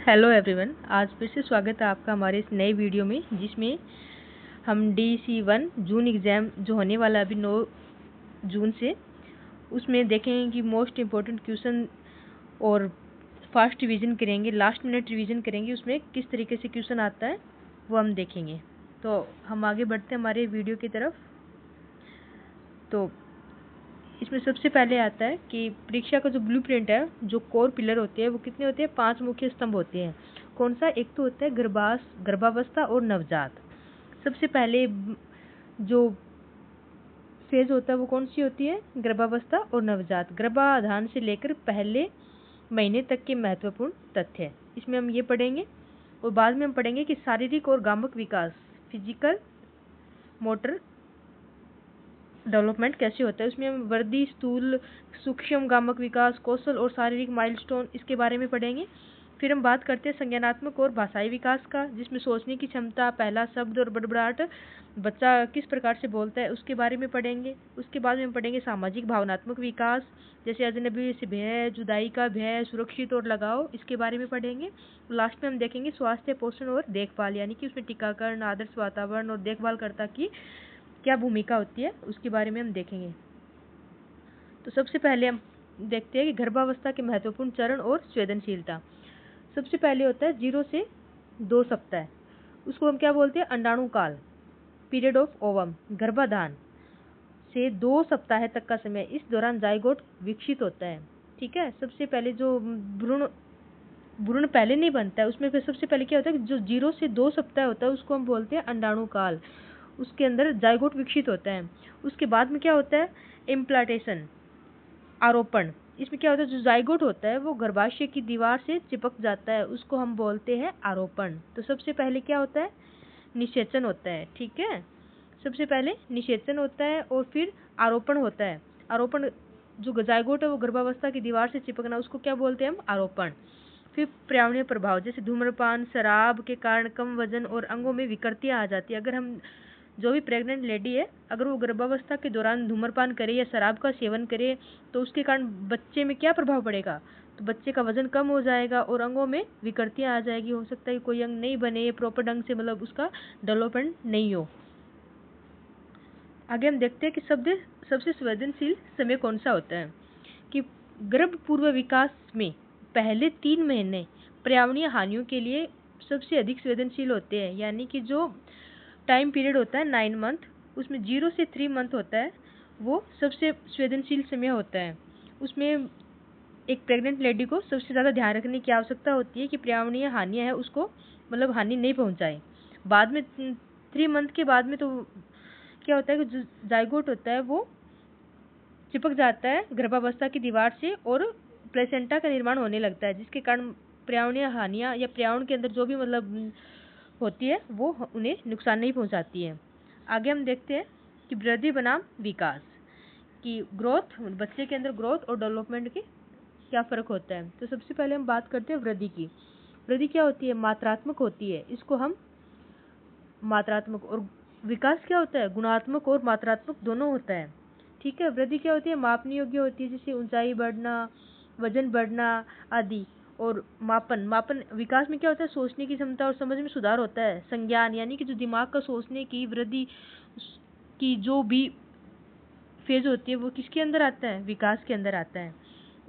Hello everyone, आज फिर से स्वागत है आपका हमारे इस नए वीडियो में, जिसमें हम DC1 जून एग्ज़ाम जो होने वाला है अभी 9 जून से, उसमें देखेंगे कि मोस्ट इम्पोर्टेंट क्वेश्चन और फास्ट रिवीजन करेंगे, लास्ट मिनट रिवीजन करेंगे। उसमें किस तरीके से क्वेश्चन आता है वो हम देखेंगे। तो हम आगे बढ़ते हैं हमारे वीडियो की तरफ। तो इसमें सबसे पहले आता है कि परीक्षा का जो ब्लूप्रिंट है, जो कोर पिलर होते हैं वो कितने होते हैं? 5 मुख्य स्तंभ होते हैं। कौन सा? एक तो होता है गर्भावस्था और नवजात। सबसे पहले जो फेज होता है वो कौन सी होती है? गर्भावस्था और नवजात। गर्भाधान से लेकर पहले महीने तक के महत्वपूर्ण तथ्य इसमें हम ये पढ़ेंगे, और बाद में हम पढ़ेंगे कि शारीरिक और गामक विकास, फिजिकल मोटर डेवलपमेंट कैसे होता है। उसमें हम वृद्धि, स्थूल, सूक्ष्म गामक विकास, कौशल और शारीरिक माइलस्टोन, इसके बारे में पढ़ेंगे। फिर हम बात करते हैं संज्ञानात्मक और भाषाई विकास का, जिसमें सोचने की क्षमता, पहला शब्द और बड़बड़ाहट, बच्चा किस प्रकार से बोलता है, उसके बारे में पढ़ेंगे। उसके बाद में हम पढ़ेंगे सामाजिक भावनात्मक विकास, जैसे अजनबी से भय, जुदाई का भय, सुरक्षित और लगाव, इसके बारे में पढ़ेंगे। लास्ट में हम देखेंगे स्वास्थ्य, पोषण और देखभाल, यानी कि उसमें टीकाकरण, आदर्श वातावरण और देखभालकर्ता की क्या भूमिका होती है, उसके बारे में हम देखेंगे। तो सबसे पहले हम देखते हैं कि गर्भावस्था के महत्वपूर्ण चरण और संवेदनशीलता। सबसे पहले होता है 0 से 2 सप्ताह, उसको हम क्या बोलते हैं? अंडाणु काल, पीरियड ऑफ ओवम। गर्भाधान से 2 सप्ताह तक का समय, इस दौरान जाइगोट विकसित होता है। ठीक है। सबसे पहले जो भ्रूण पहले नहीं बनता है, उसमें फिर सबसे पहले क्या होता है? जो 0 से 2 सप्ताह होता है उसको हम बोलते हैं अंडाणु काल। उसके अंदर जाइगोट विकसित होता है। उसके बाद में क्या होता है? इम्प्लांटेशन, आरोपण। इसमें क्या होता है? जो जाइगोट होता है वो गर्भाशय की दीवार से चिपक जाता है, उसको हम बोलते हैं आरोपण। तो सबसे पहले क्या होता है? निषेचन होता है। ठीक है। सबसे पहले निषेचन होता है और फिर आरोपण होता है। आरोपण, जो जाइगोट है वो गर्भावस्था की दीवार से चिपकना, उसको क्या बोलते हैं हम? आरोपण। फिर पर्यावरणीय प्रभाव, जैसे धूम्रपान, शराब के कारण कम वजन और अंगों में विकृतियां आ जाती है। अगर हम जो भी प्रेग्नेंट लेडी है, अगर वो गर्भावस्था के दौरान धूम्रपान करे या शराब का सेवन करे, तो उसके कारण बच्चे में क्या प्रभाव पड़ेगा? तो बच्चे का वजन कम हो जाएगा और अंगों में विकृतियां आ जाएगी। हो सकता है कोई अंग नहीं बने प्रॉपर ढंग से, मतलब उसका डेवलपमेंट नहीं हो। आगे हम देखते हैं कि सबसे संवेदनशील समय कौन सा होता है। कि गर्भ पूर्व विकास में पहले 3 महीने पर्यावरणीय हानियों के लिए सबसे अधिक संवेदनशील होते हैं, यानी कि जो टाइम पीरियड होता है 9 मंथ, उसमें 0 से 3 मंथ होता है, वो सबसे संवेदनशील समय होता है। उसमें एक प्रेग्नेंट लेडी को सबसे ज़्यादा ध्यान रखने की आवश्यकता होती है कि पर्यावरणीय हानियाँ हैं उसको, मतलब हानि नहीं पहुंचाए। बाद में 3 मंथ के बाद में तो क्या होता है कि जो जाइगोट होता है वो चिपक जाता है गर्भावस्था की दीवार से और प्लेसेंटा का निर्माण होने लगता है, जिसके कारण पर्यावरणीय हानियाँ या पर्यावरण के अंदर जो भी मतलब होती है वो उन्हें नुकसान नहीं पहुंचाती है। आगे हम देखते हैं कि वृद्धि बनाम विकास, की ग्रोथ, बच्चे के अंदर ग्रोथ और डेवलपमेंट के क्या फ़र्क होता है। तो सबसे पहले हम बात करते हैं वृद्धि की। वृद्धि क्या होती है? मात्रात्मक होती है, इसको हम मात्रात्मक। और विकास क्या होता है? गुणात्मक और मात्रात्मक दोनों होता है। ठीक है। वृद्धि क्या होती है? मापनीय योग्य होती है, जैसे ऊंचाई बढ़ना, वजन बढ़ना आदि। और मापन विकास में क्या होता है? सोचने की क्षमता और समझ में सुधार होता है। संज्ञान, यानी कि जो दिमाग का सोचने की वृद्धि की जो भी फेज होती है वो किसके अंदर आता है? विकास के अंदर आता है।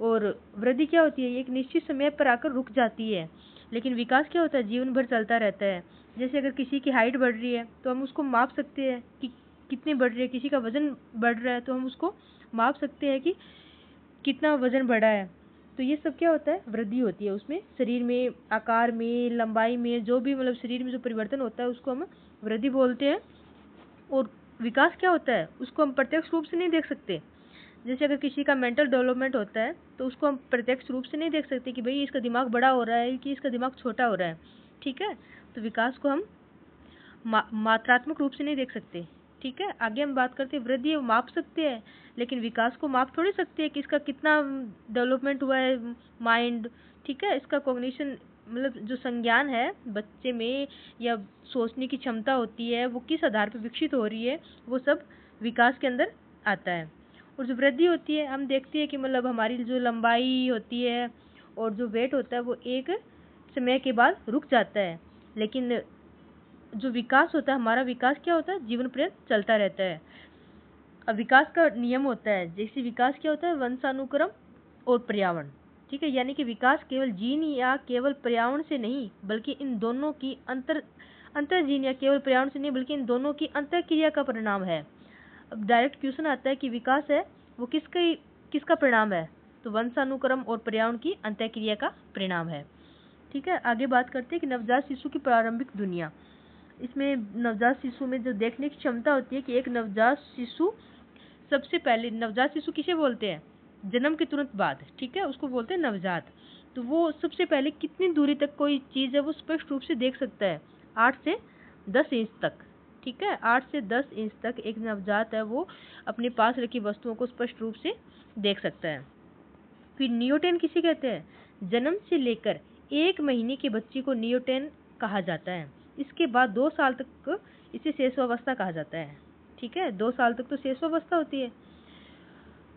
और वृद्धि क्या होती है? एक निश्चित समय पर आकर रुक जाती है, लेकिन विकास क्या होता है? जीवन भर चलता रहता है। जैसे अगर किसी की हाइट बढ़ रही है तो हम उसको माप सकते हैं कि कितनी बढ़ रही है। किसी का वजन बढ़ रहा है तो हम उसको माप सकते हैं कि कितना वजन बढ़ा है। तो ये सब क्या होता है? वृद्धि होती है। उसमें शरीर में, आकार में, लंबाई में, जो भी मतलब शरीर में जो परिवर्तन होता है उसको हम वृद्धि बोलते हैं। और विकास क्या होता है? उसको हम प्रत्यक्ष रूप से नहीं देख सकते। जैसे अगर किसी का मेंटल डेवलपमेंट होता है तो उसको हम प्रत्यक्ष रूप से नहीं देख सकते कि भाई इसका दिमाग बड़ा हो रहा है कि इसका दिमाग छोटा हो रहा है। ठीक है। तो विकास को हम मात्रात्मक रूप से नहीं देख सकते। ठीक है। आगे हम बात करते हैं वृद्धि माप सकते हैं, लेकिन विकास को माप थोड़ी सकते हैं कि इसका कितना डेवलपमेंट हुआ है माइंड। ठीक है। इसका कॉग्निशन, मतलब जो संज्ञान है बच्चे में या सोचने की क्षमता होती है वो किस आधार पर विकसित हो रही है, वो सब विकास के अंदर आता है। और जो वृद्धि होती है, हम देखते हैं कि मतलब हमारी जो लंबाई होती है और जो वेट होता है वो एक समय के बाद रुक जाता है, लेकिन जो विकास होता है, हमारा विकास क्या होता है, जीवन पर्यंत चलता रहता है। अब विकास का नियम होता है, जैसे विकास क्या होता है, वंशानुक्रम और पर्यावरण। ठीक है, यानी कि विकास केवल जीन या केवल पर्यावरण से नहीं बल्कि इन दोनों की अंतर जीन या केवल पर्यावरण से नहीं बल्कि इन दोनों की अंतर क्रिया का परिणाम है। अब डायरेक्ट क्वेश्चन आता है कि विकास है वो किसका परिणाम है, तो वंशानुक्रम और पर्यावरण की अंतर क्रिया का परिणाम है। ठीक है, आगे बात करते हैं कि नवजात शिशु की प्रारंभिक दुनिया। इसमें नवजात शिशु में जो देखने की क्षमता होती है कि एक नवजात शिशु, सबसे पहले नवजात शिशु किसे बोलते हैं, जन्म के तुरंत बाद, ठीक है, उसको बोलते हैं नवजात। तो वो सबसे पहले कितनी दूरी तक कोई चीज़ है वो स्पष्ट रूप से देख सकता है, 8 से 10 इंच तक। ठीक है, 8 से 10 इंच तक एक नवजात है वो अपने पास रखी वस्तुओं को स्पष्ट रूप से देख सकता है। फिर नियोटेन किसे कहते हैं, जन्म से लेकर 1 महीने के बच्चे को नियोटेन कहा जाता है। इसके बाद 2 साल तक इसे शेषावस्था कहा जाता है। ठीक है, 2 साल तक तो शेषावस्था होती है,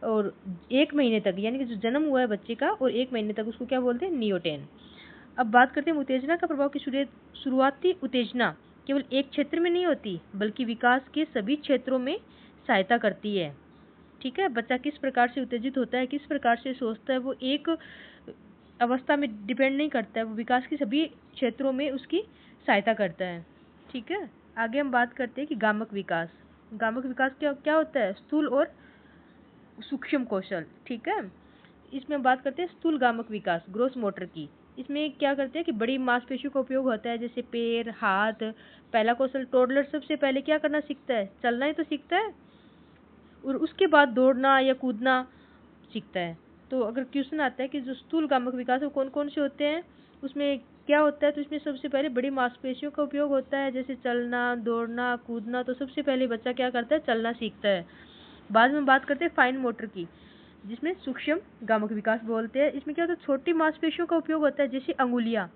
और 1 महीने तक यानी कि जो जन्म हुआ है बच्चे का और 1 महीने तक उसको क्या बोलते हैं, नियोटेन। अब बात करते हैं उत्तेजना का प्रभाव की शुरुआती उत्तेजना केवल एक क्षेत्र में नहीं होती बल्कि विकास के सभी क्षेत्रों में सहायता करती है। ठीक है, बच्चा किस प्रकार से उत्तेजित होता है, किस प्रकार से सोचता है, वो एक अवस्था में डिपेंड नहीं करता है, वो विकास के सभी क्षेत्रों में उसकी सहायता करता है। ठीक है, आगे हम बात करते हैं कि गामक विकास। गामक विकास क्या होता है, स्थूल और सूक्ष्म कौशल। ठीक है, इसमें बात करते हैं स्थूल गामक विकास, ग्रोस मोटर की। इसमें क्या करते हैं कि बड़ी मांसपेशियों का उपयोग होता है, जैसे पैर, हाथ। पहला कौशल, टोडलर सबसे पहले क्या करना सीखता है, चलना ही तो सीखता है, और उसके बाद दौड़ना या कूदना सीखता है। तो अगर क्वेश्चन आता है कि जो स्थूल गामक विकास वो कौन कौन से होते हैं, उसमें क्या होता है, तो इसमें सबसे पहले बड़ी मांसपेशियों का उपयोग होता है, जैसे चलना, दौड़ना, कूदना। तो सबसे पहले बच्चा क्या करता है, चलना सीखता है। बाद में बात करते हैं फाइन मोटर की, जिसमें सूक्ष्म गामक विकास बोलते हैं। इसमें क्या होता है, छोटी मांसपेशियों का उपयोग होता है, जैसे अंगुलियां,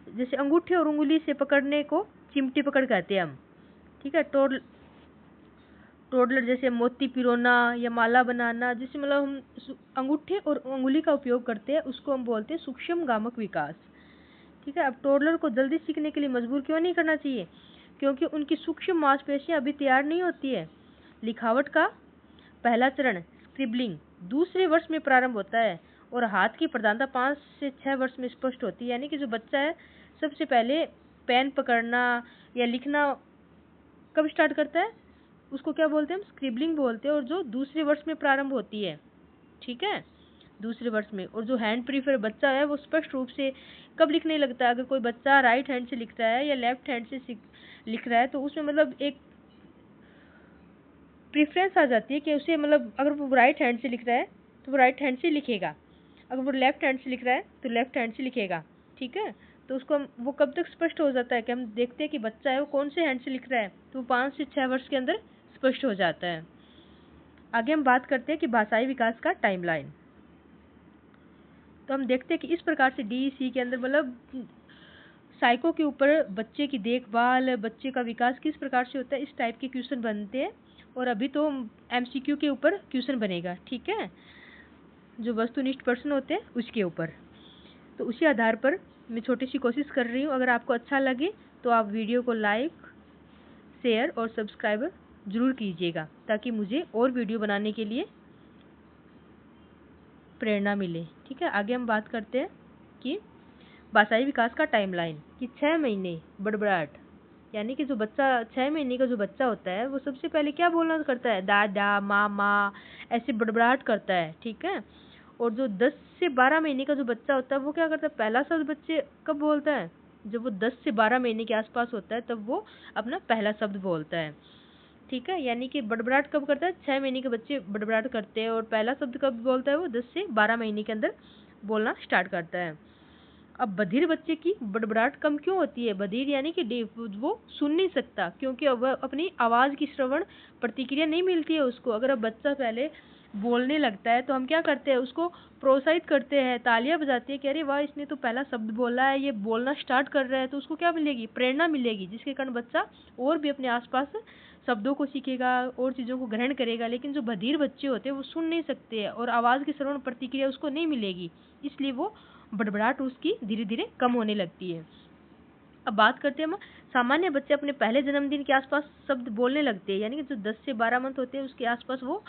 जैसे अंगूठे और उंगली से पकड़ने को चिमटी पकड़ कहते हैं हम। ठीक है, टोडलर जैसे मोती पिरोना या माला बनाना, जिससे मतलब हम अंगूठे और उंगली का उपयोग करते हैं, उसको हम बोलते हैं सूक्ष्म गामक विकास। ठीक है, अब टोडलर को जल्दी सीखने के लिए मजबूर क्यों नहीं करना चाहिए, क्योंकि उनकी सूक्ष्म मांसपेशियां अभी तैयार नहीं होती है। लिखावट का पहला चरण स्क्रिबलिंग दूसरे वर्ष में प्रारंभ होता है और हाथ की प्रधानता 5 से 6 वर्ष में स्पष्ट होती है। यानी कि जो बच्चा है सबसे पहले पेन पकड़ना या लिखना कब स्टार्ट करता है, उसको क्या बोलते हैं, हम स्क्रिबलिंग बोलते हैं, और जो दूसरे वर्ष में प्रारंभ होती है। ठीक है, दूसरे वर्ष में। और जो हैंड प्रीफर बच्चा है वो स्पष्ट रूप से कब लिखने लगता है, अगर कोई बच्चा राइट हैंड से लिख रहा है या लेफ्ट हैंड से लिख रहा है, तो उसमें मतलब एक प्रेफरेंस आ जाती है कि उसे मतलब अगर वो राइट हैंड से लिख रहा है तो वो राइट हैंड से लिखेगा, अगर वो लेफ्ट हैंड से लिख रहा है तो लेफ्ट हैंड से लिखेगा। ठीक है, तो उसको वो कब तक स्पष्ट हो जाता है कि हम देखते हैं कि बच्चा है वो कौन से हैंड से लिख रहा है, तो 5 से 6 वर्ष के अंदर स्पष्ट हो जाता है। आगे हम बात करते हैं कि भाषाई विकास का टाइमलाइन। तो हम देखते हैं कि इस प्रकार से DEC के अंदर मतलब साइको के ऊपर बच्चे की देखभाल, बच्चे का विकास किस प्रकार से होता है, इस टाइप के क्वेश्चन बनते हैं। और अभी तो MCQ के ऊपर क्वेश्चन बनेगा। ठीक है, जो वस्तुनिष्ठ प्रश्न होते हैं उसके ऊपर। तो उसी आधार पर मैं छोटी सी कोशिश कर रही हूँ। अगर आपको अच्छा लगे तो आप वीडियो को लाइक, शेयर और सब्सक्राइब जरूर कीजिएगा, ताकि मुझे और वीडियो बनाने के लिए प्रेरणा मिले। ठीक है, आगे हम बात करते हैं कि भाषाई विकास का टाइमलाइन, कि 6 महीने बड़बड़ाहट, यानी कि जो बच्चा 6 महीने का जो बच्चा होता है वो सबसे पहले क्या बोलना करता है, दादा, मामा, ऐसे बड़बड़ाहट करता है। ठीक है, और जो 10 से 12 महीने का जो बच्चा होता है वो क्या करता है, पहला शब्द बच्चे कब बोलता है, जब वो 10 से 12 महीने के आसपास होता है तब वो अपना पहला शब्द बोलता है। ठीक है, यानी कि बड़बड़ाहट कब करता है, 6 महीने के बच्चे बड़बड़ाहट करते हैं, और पहला शब्द कब बोलता है, वो 10 से 12 महीने के अंदर बोलना स्टार्ट करता है। अब बधिर बच्चे की बड़बड़ाहट कम क्यों होती है, बधिर यानी कि वो सुन नहीं सकता, क्योंकि वह अपनी आवाज़ की श्रवण प्रतिक्रिया नहीं मिलती है उसको। अगर अब बच्चा पहले बोलने लगता है तो हम क्या करते हैं, उसको प्रोत्साहित करते हैं, तालियां बजाते हैं कि अरे वाह, इसने तो पहला शब्द बोला है, ये बोलना स्टार्ट कर रहा है, तो उसको क्या मिलेगी, प्रेरणा मिलेगी, जिसके कारण बच्चा और भी अपने आसपास शब्दों को सीखेगा और चीज़ों को ग्रहण करेगा। लेकिन जो बधिर बच्चे होते हैं वो सुन नहीं सकते हैं और आवाज़ की श्रवण प्रतिक्रिया उसको नहीं मिलेगी, इसलिए वो बड़बड़ाहट उसकी धीरे धीरे कम होने लगती है। अब बात करते हैं हम, सामान्य बच्चे अपने पहले जन्मदिन के आसपास शब्द बोलने लगते हैं, यानी कि जो 10 से 12 मंथ होते हैं उसके आसपास वो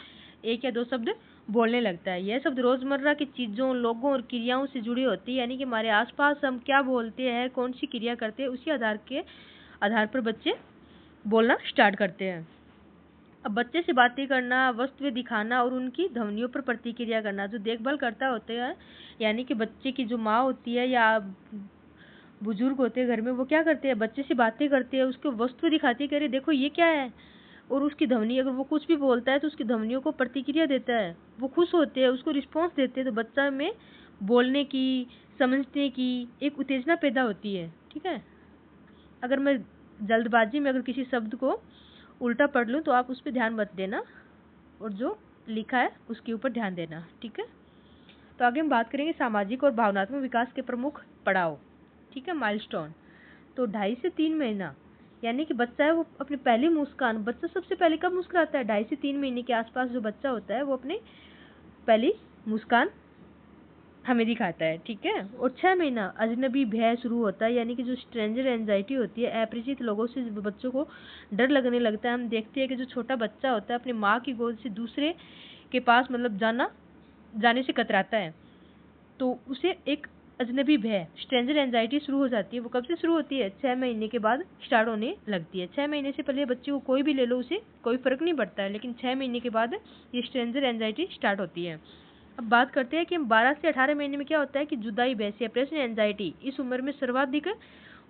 1 या 2 शब्द बोलने लगता है। यह शब्द रोजमर्रा की चीजों, लोगों और क्रियाओं से जुड़ी होती है, यानी कि हमारे आसपास हम क्या बोलते हैं, कौन सी क्रिया करते हैं, उसी आधार पर बच्चे बोलना स्टार्ट करते हैं। अब बच्चे से बातें करना, वस्तुएं दिखाना और उनकी ध्वनियों पर प्रतिक्रिया करना, जो देखभाल करता होता है, यानी कि बच्चे की जो माँ होती है या बुजुर्ग होते हैं घर में, वो क्या करते हैं, बच्चे से बातें करते हैं, उसको वस्तु दिखाते हैं, कह रहे देखो ये क्या है, और उसकी ध्वनि, अगर वो कुछ भी बोलता है तो उसकी ध्वनियों को प्रतिक्रिया देता है, वो खुश होते हैं, उसको रिस्पॉन्स देते हैं, तो बच्चा में बोलने की, समझने की एक उत्तेजना पैदा होती है। ठीक है, अगर मैं जल्दबाजी में अगर किसी शब्द को उल्टा पढ़ लूँ तो आप उस पर ध्यान मत देना, और जो लिखा है उसके ऊपर ध्यान देना। ठीक है, तो आगे हम बात करेंगे सामाजिक और भावनात्मक विकास के प्रमुख पड़ाव। ठीक है, माइलस्टोन। तो 2.5 से 3 महीना, यानी कि बच्चा है वो अपनी पहली मुस्कान, बच्चा सबसे पहले कब मुस्कुराता है, 2.5 से 3 महीने के आसपास जो बच्चा होता है वो अपनी पहली मुस्कान हमें दिखाता है। ठीक है, और 6 महीना अजनबी भय शुरू होता है, यानी कि जो स्ट्रेंजर एंजाइटी होती है, अपरिचित लोगों से बच्चों को डर लगने लगता है। हम देखते हैं कि जो छोटा बच्चा होता है अपनी माँ की गोद से दूसरे के पास मतलब जाने से कतराता है, तो उसे एक अजनबी भय, स्ट्रेंजर एंजाइटी शुरू हो जाती है। वो कब से शुरू होती है, 6 महीने के बाद स्टार्ट होने लगती है। 6 महीने से पहले बच्चे को कोई भी ले लो, उसे कोई फर्क नहीं पड़ता है, लेकिन 6 महीने के बाद ये स्ट्रेंजर एंजाइटी स्टार्ट होती है। अब बात करते हैं कि 12 से 18 महीने में क्या होता है कि जुदाई भय, सेपरेशन एंजाइटी इस उम्र में सर्वाधिक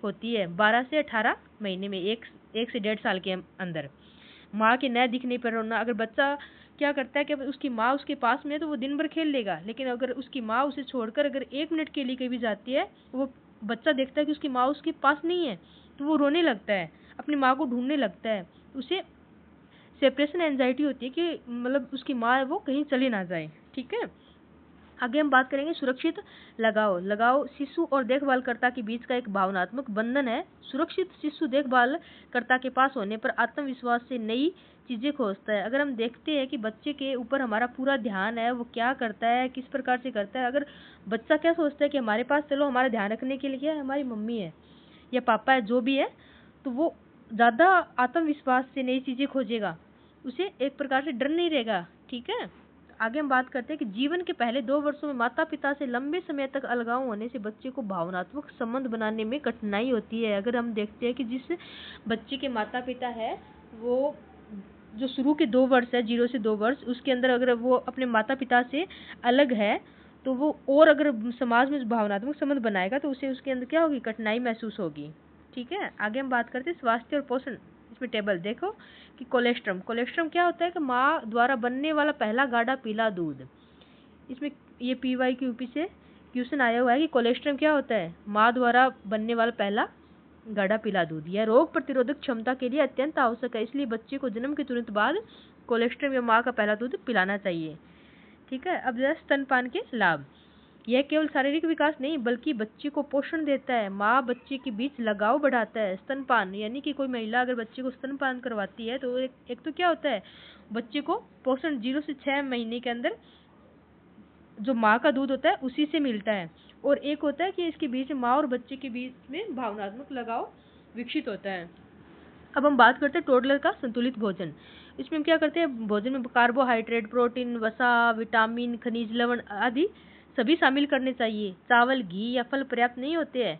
होती है। 12 से 18 महीने में, एक से 1.5 साल के अंदर माँ के न दिखने पर रोना। अगर बच्चा क्या करता है कि उसकी माँ उसके पास में है तो वो दिन भर खेल लेगा, लेकिन अगर उसकी माँ उसे छोड़कर अगर 1 मिनट के लिए कहीं जाती है, वो बच्चा देखता है कि उसकी माँ उसके पास नहीं है, तो वो रोने लगता है, अपनी माँ को ढूंढने लगता है। उसे सेपरेशन एंजाइटी होती है कि मतलब उसकी माँ है वो कहीं चली ना जाए। ठीक है, आगे हम बात करेंगे सुरक्षित लगाव शिशु और देखभालकर्ता के बीच का एक भावनात्मक बंधन है। सुरक्षित शिशु देखभालकर्ता के पास होने पर आत्मविश्वास से नई चीजें खोजता है। अगर हम देखते हैं कि बच्चे के ऊपर हमारा पूरा ध्यान है, वो क्या करता है, किस प्रकार से करता है, अगर बच्चा क्या सोचता है कि हमारे पास चलो हमारा ध्यान रखने के लिए हमारी मम्मी है या पापा है, जो भी है, तो वो ज्यादा आत्मविश्वास से नई चीजें खोजेगा, उसे एक प्रकार से डर नहीं रहेगा। ठीक है, आगे हम बात करते हैं कि जीवन के पहले 2 वर्षों में माता पिता से लंबे समय तक अलगाव होने से बच्चे को भावनात्मक संबंध बनाने में कठिनाई होती है। अगर हम देखते हैं कि जिस बच्चे के माता पिता है, वो जो शुरू के 2 वर्ष है, 0 से 2 वर्ष, उसके अंदर अगर वो अपने माता पिता से अलग है, तो वो और अगर समाज में भावनात्मक संबंध बनाएगा तो उसे उसके अंदर क्या होगी, कठिनाई महसूस होगी। ठीक है, आगे हम बात करते हैं स्वास्थ्य और पोषण। इसमें टेबल देखो कि कोलेस्ट्रम क्या होता है कि माँ द्वारा बनने वाला पहला गाढ़ा पीला दूध। इसमें ये PYQ से क्वेश्चन आया हुआ है कि कोलेस्ट्रम क्या होता है, माँ द्वारा बनने वाला पहला गाढ़ा पीला दूध। यह रोग प्रतिरोधक क्षमता के लिए अत्यंत आवश्यक है, इसलिए बच्चे को जन्म के तुरंत बाद कोलेस्ट्रम या माँ का पहला दूध पिलाना चाहिए। ठीक है, अब स्तनपान के लाभ। यह केवल शारीरिक विकास नहीं बल्कि बच्चे को पोषण देता है, माँ बच्चे के बीच लगाव बढ़ाता है। स्तनपान यानी कि कोई महिला अगर बच्चे को स्तनपान करवाती है तो एक तो क्या होता है, बच्चे को पोषण 0 से 6 महीने के अंदर जो माँ का दूध होता है उसी से मिलता है, और एक होता है कि इसके बीच माँ और बच्चे के बीच में भावनात्मक लगाव विकसित होता है। अब हम बात करते हैं टोडलर का संतुलित भोजन। इसमें हम क्या करते हैं, भोजन में कार्बोहाइड्रेट, प्रोटीन, वसा, विटामिन, खनिज, लवण आदि सभी शामिल करने चाहिए। चावल, घी या फल पर्याप्त नहीं होते हैं,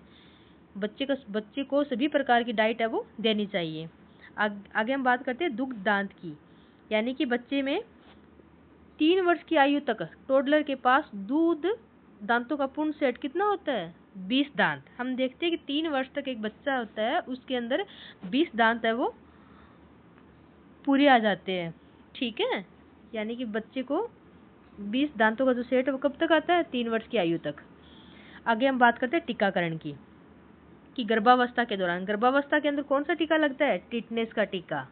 बच्चे को सभी प्रकार की डाइट है वो देनी चाहिए। आगे हम बात करते हैं दुग्ध दांत की, यानी कि बच्चे में 3 वर्ष की आयु तक टोडलर के पास दूध दांतों का पूर्ण सेट कितना होता है, 20 दांत। हम देखते हैं कि 3 वर्ष तक एक बच्चा होता है उसके अंदर 20 दांत है वो पूरे आ जाते हैं। ठीक है, यानी कि बच्चे को 20 दांतों का जो सेट है वो कब तक आता है, 3 वर्ष की आयु तक। आगे हम बात करते हैं टीकाकरण की, कि गर्भावस्था के दौरान, गर्भावस्था के अंदर कौन सा टीका लगता है, टिटनेस का टीका।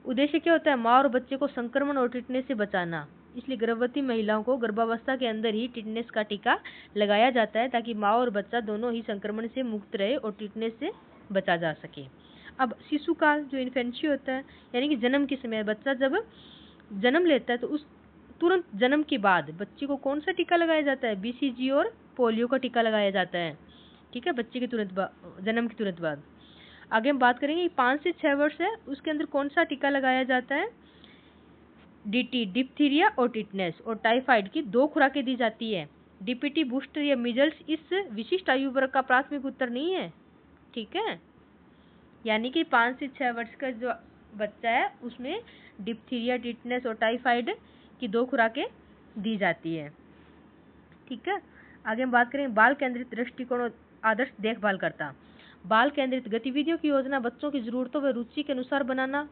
उद्देश्य क्या होता है, माँ और बच्चे को संक्रमण और टिटनेस से बचाना, इसलिए गर्भवती महिलाओं को गर्भावस्था के अंदर ही टिटनेस का टीका लगाया जाता है, ताकि माँ और बच्चा दोनों ही संक्रमण से मुक्त रहे और टिटनेस से बचा जा सके। अब शिशु काल जो इन्फेंसी होता है, यानी कि जन्म के समय बच्चा जब जन्म लेता है तो उस तुरंत जन्म के बाद बच्चे को कौन सा टीका लगाया जाता है, BCG और पोलियो का टीका लगाया जाता है, ठीक है, बच्चे के जन्म के तुरंत बाद। आगे हम बात करेंगे 5 से 6 वर्ष है उसके अंदर कौन सा टीका लगाया जाता है। डीटी, डिप्थीरिया और टिटनेस और टाइफाइड की 2 खुराकें दी जाती है। डीपीटी, बूस्टर या मिजल्स इस विशिष्ट आयु वर्ग का प्राथमिक उत्तर नहीं है, ठीक है। यानी कि 5 से 6 वर्ष का जो बच्चा है उसमें डिप्थीरिया, टिटनेस और टाइफाइड की 2 खुराकें दी जाती है, ठीक है। आगे हम बात करें बाल केंद्रित दृष्टिकोण और आदर्श देखभाल करता। बाल केंद्रित गतिविधियों की योजना बच्चों की जरूरतों व रुचि के अनुसार बनाना,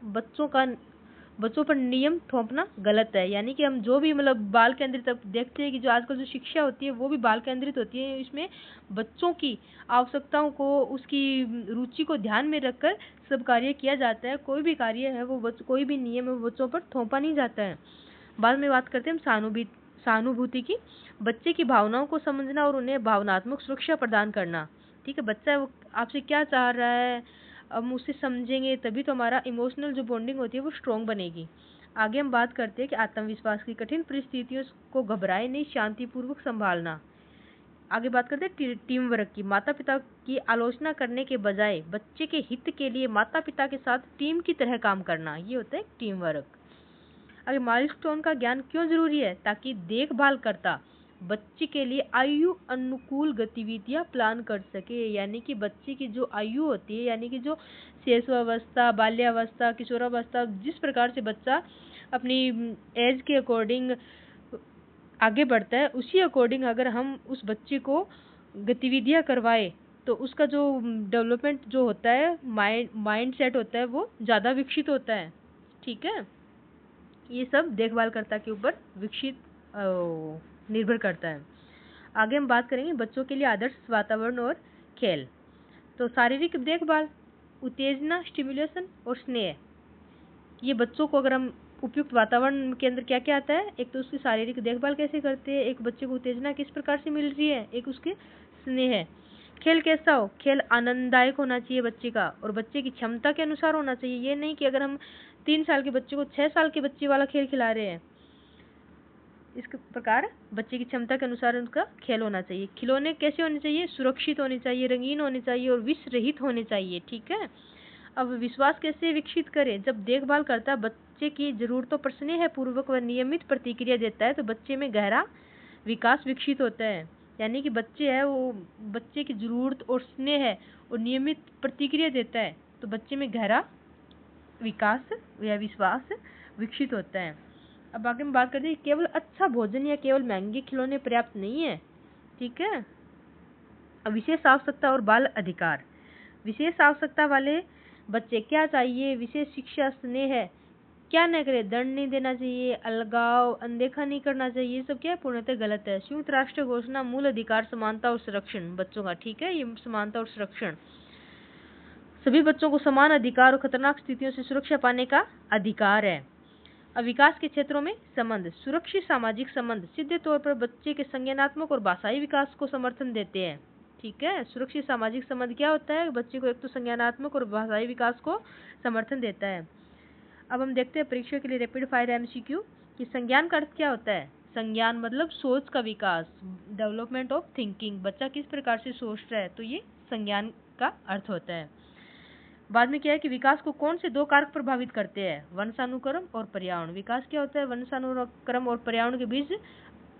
बच्चों पर नियम थोपना गलत है। यानी कि हम जो भी मतलब बाल केंद्रित अब देखते हैं कि जो आजकल जो शिक्षा होती है वो भी बाल केंद्रित होती है। इसमें बच्चों की आवश्यकताओं को, उसकी रुचि को ध्यान में रखकर सब कार्य किया जाता है। कोई भी कार्य है वो कोई भी नियम है वो बच्चों पर थोपा नहीं जाता है। बाद में बात करते हैं हम सहानुभूति की। बच्चे की भावनाओं को समझना और उन्हें भावनात्मक सुरक्षा प्रदान करना, ठीक है। बच्चा वो आपसे क्या चाह रहा है, हम उसे समझेंगे तभी तो हमारा इमोशनल जो बॉन्डिंग होती है वो स्ट्रॉन्ग बनेगी। आगे हम बात करते हैं कि आत्मविश्वास की। कठिन परिस्थितियों को घबराए नहीं, शांतिपूर्वक संभालना। आगे बात करते हैं टीम वर्क की। माता पिता की आलोचना करने के बजाय बच्चे के हित के लिए माता पिता के साथ टीम की तरह काम करना, ये होता है टीम वर्क। आगे माइलस्टोन का ज्ञान क्यों जरूरी है, ताकि देखभाल करता बच्चे के लिए आयु अनुकूल गतिविधियां प्लान कर सके। यानी कि बच्चे की जो आयु होती है, यानी कि जो शैशवावस्था, बाल्यावस्था, किशोरावस्था, जिस प्रकार से बच्चा अपनी एज के अकॉर्डिंग आगे बढ़ता है, उसी अकॉर्डिंग अगर हम उस बच्चे को गतिविधियां करवाए तो उसका जो डेवलपमेंट जो होता है, माइंड सेट होता है, वो ज़्यादा विकसित होता है, ठीक है। ये सब देखभालकर्ता के ऊपर निर्भर करता है। आगे हम बात करेंगे बच्चों के लिए आदर्श वातावरण और खेल। तो शारीरिक देखभाल, उत्तेजना, स्टिमुलेशन और स्नेह, ये बच्चों को अगर हम उपयुक्त वातावरण के अंदर क्या क्या आता है, एक तो उसकी शारीरिक देखभाल कैसे करते हैं, एक बच्चे को उत्तेजना किस प्रकार से मिल रही है, एक उसके स्नेह है। खेल कैसा हो, खेल आनंददायक होना चाहिए बच्चे का और बच्चे की क्षमता के अनुसार होना चाहिए। ये नहीं कि अगर हम 3 साल के बच्चे को 6 साल के बच्चे वाला खेल खिला रहे हैं। इस प्रकार बच्चे की क्षमता के अनुसार उनका खेल होना चाहिए। खिलौने कैसे होने चाहिए, सुरक्षित होने चाहिए, रंगीन होने चाहिए और विष रहित होने चाहिए, ठीक है। अब विश्वास कैसे विकसित करें, जब देखभाल करता बच्चे की जरूरतों पर स्नेह पूर्वक व नियमित प्रतिक्रिया देता है तो बच्चे में गहरा विकास विकसित होता है। यानी कि बच्चे है वो बच्चे की जरूरत और स्नेह है और नियमित प्रतिक्रिया देता है तो बच्चे में गहरा विकास या विश्वास विकसित होता है। अब आगे हम बात करते हैं केवल अच्छा भोजन या केवल महंगे खिलौने पर्याप्त नहीं है, ठीक है। अब विशेष आवश्यकता और बाल अधिकार। विशेष आवश्यकता वाले बच्चे क्या चाहिए, विशेष शिक्षा, स्नेह है, क्या न करे, दंड नहीं देना चाहिए, अलगाव, अनदेखा नहीं करना चाहिए, ये सब क्या है, पूर्णतः गलत है। संयुक्त राष्ट्र घोषणा मूल अधिकार, समानता और संरक्षण बच्चों का, ठीक है। ये समानता और संरक्षण, सभी बच्चों को समान अधिकार और खतरनाक स्थितियों से सुरक्षा पाने का अधिकार है। अब विकास के क्षेत्रों में संबंध, सुरक्षित सामाजिक संबंध सीधे तौर पर बच्चे के संज्ञानात्मक और भाषाई विकास को समर्थन देते हैं, ठीक है। सुरक्षित सामाजिक संबंध क्या होता है, बच्चे को एक तो संज्ञानात्मक और भाषाई विकास को समर्थन देता है। अब हम देखते हैं परीक्षा के लिए रैपिड फायर एमसीक्यू कि संज्ञान का अर्थ क्या होता है। संज्ञान मतलब सोच का विकास, डेवलपमेंट ऑफ थिंकिंग, बच्चा किस प्रकार से सोच रहा है, तो ये संज्ञान का अर्थ होता है। बाद में क्या है कि विकास को कौन से 2 कारक प्रभावित करते हैं, वंशानुक्रम और पर्यावरण। विकास क्या होता है, वंशानुक्रम और पर्यावरण के बीच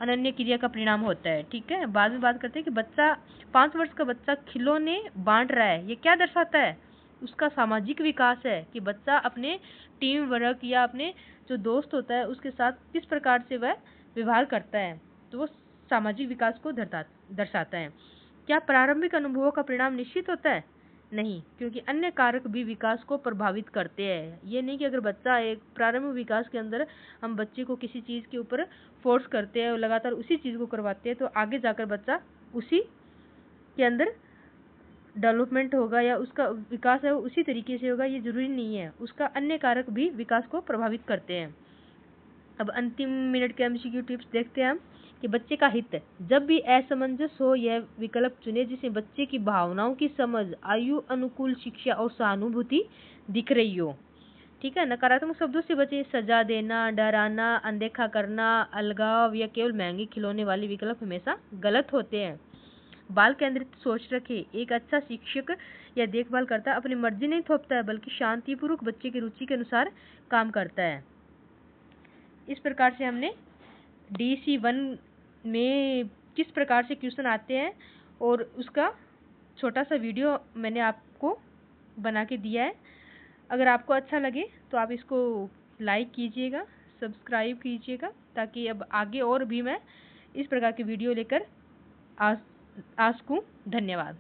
अनन्य क्रिया का परिणाम होता है, ठीक है। बाद में बात करते हैं कि बच्चा 5 वर्ष का बच्चा खिलौने बांट रहा है, ये क्या दर्शाता है, उसका सामाजिक विकास है कि बच्चा अपने टीम वर्क या अपने जो दोस्त होता है उसके साथ किस प्रकार से वह व्यवहार करता है, तो वो सामाजिक विकास को दर्शाता है। क्या प्रारंभिक अनुभवों का परिणाम निश्चित होता है, नहीं, क्योंकि अन्य कारक भी विकास को प्रभावित करते हैं। ये नहीं कि अगर बच्चा एक प्रारंभिक विकास के अंदर हम बच्चे को किसी चीज़ के ऊपर फोर्स करते हैं और लगातार उसी चीज़ को करवाते हैं तो आगे जाकर बच्चा उसी के अंदर डेवलपमेंट होगा या उसका विकास है वो उसी तरीके से होगा, ये जरूरी नहीं है। उसका अन्य कारक भी विकास को प्रभावित करते हैं। अब अंतिम मिनट के एमसीक्यू टिप्स देखते हैं हम कि बच्चे का हित, जब भी असमंजस हो यह विकल्प चुने जिसमें बच्चे की भावनाओं की समझ, आयु अनुकूल शिक्षा और सहानुभूति दिख रही हो, ठीक है। नकारात्मक शब्दों से बचे, सजा देना, डराना, अनदेखा करना, अलगाव या केवल महंगे खिलौने वाले विकल्प हमेशा गलत होते हैं। बाल केंद्रित सोच रखे। एक अच्छा शिक्षक या देखभाल करता अपनी मर्जी नहीं थोपता है, बल्कि शांतिपूर्वक बच्चे की रुचि के अनुसार काम करता है। इस प्रकार से हमने DC1 में किस प्रकार से क्वेश्चन आते हैं और उसका छोटा सा वीडियो मैंने आपको बना के दिया है। अगर आपको अच्छा लगे तो आप इसको लाइक कीजिएगा, सब्सक्राइब कीजिएगा, ताकि अब आगे और भी मैं इस प्रकार की वीडियो लेकर आ सकूं। धन्यवाद।